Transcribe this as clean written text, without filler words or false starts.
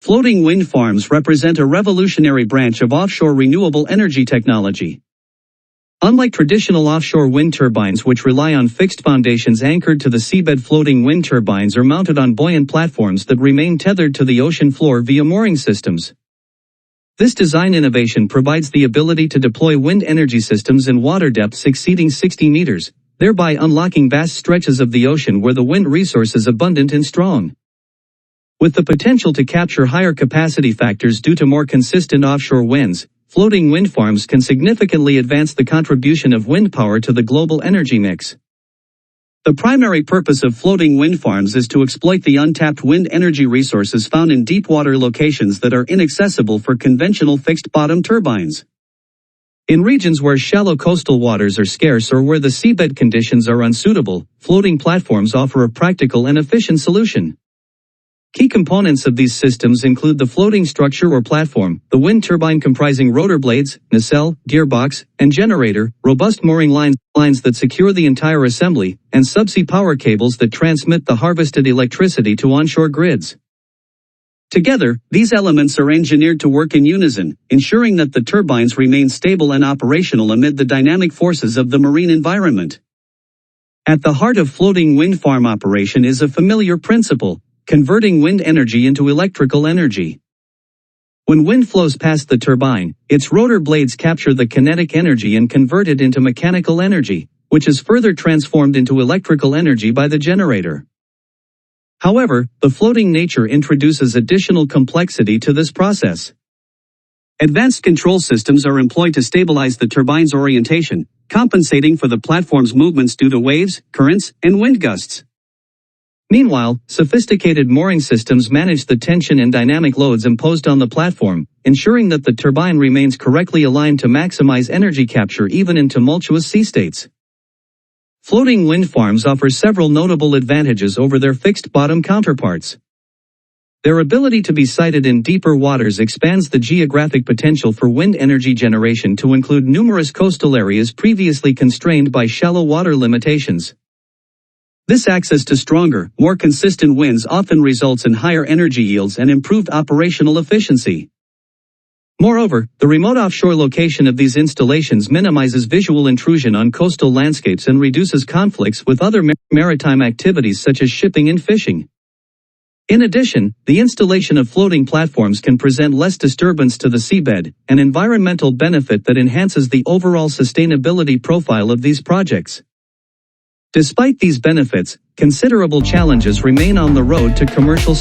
Floating wind farms represent a revolutionary branch of offshore renewable energy technology. Unlike traditional offshore wind turbines which rely on fixed foundations anchored to the seabed, floating wind turbines are mounted on buoyant platforms that remain tethered to the ocean floor via mooring systems. This design innovation provides the ability to deploy wind energy systems in water depths exceeding 60 meters, thereby unlocking vast stretches of the ocean where the wind resource is abundant and strong. With the potential to capture higher capacity factors due to more consistent offshore winds, floating wind farms can significantly advance the contribution of wind power to the global energy mix. The primary purpose of floating wind farms is to exploit the untapped wind energy resources found in deep water locations that are inaccessible for conventional fixed-bottom turbines. In regions where shallow coastal waters are scarce or where the seabed conditions are unsuitable, floating platforms offer a practical and efficient solution. Key components of these systems include the floating structure or platform, the wind turbine comprising rotor blades, nacelle, gearbox, and generator, robust mooring lines that secure the entire assembly, and subsea power cables that transmit the harvested electricity to onshore grids. Together, these elements are engineered to work in unison, ensuring that the turbines remain stable and operational amid the dynamic forces of the marine environment. At the heart of floating wind farm operation is a familiar principle: converting wind energy into electrical energy. When wind flows past the turbine, its rotor blades capture the kinetic energy and convert it into mechanical energy, which is further transformed into electrical energy by the generator. However, the floating nature introduces additional complexity to this process. Advanced control systems are employed to stabilize the turbine's orientation, compensating for the platform's movements due to waves, currents, and wind gusts. Meanwhile, sophisticated mooring systems manage the tension and dynamic loads imposed on the platform, ensuring that the turbine remains correctly aligned to maximize energy capture even in tumultuous sea states. Floating wind farms offer several notable advantages over their fixed-bottom counterparts. Their ability to be sited in deeper waters expands the geographic potential for wind energy generation to include numerous coastal areas previously constrained by shallow water limitations. This access to stronger, more consistent winds often results in higher energy yields and improved operational efficiency. Moreover, the remote offshore location of these installations minimizes visual intrusion on coastal landscapes and reduces conflicts with other maritime activities such as shipping and fishing. In addition, the installation of floating platforms can present less disturbance to the seabed, an environmental benefit that enhances the overall sustainability profile of these projects. Despite these benefits, considerable challenges remain on the road to commercial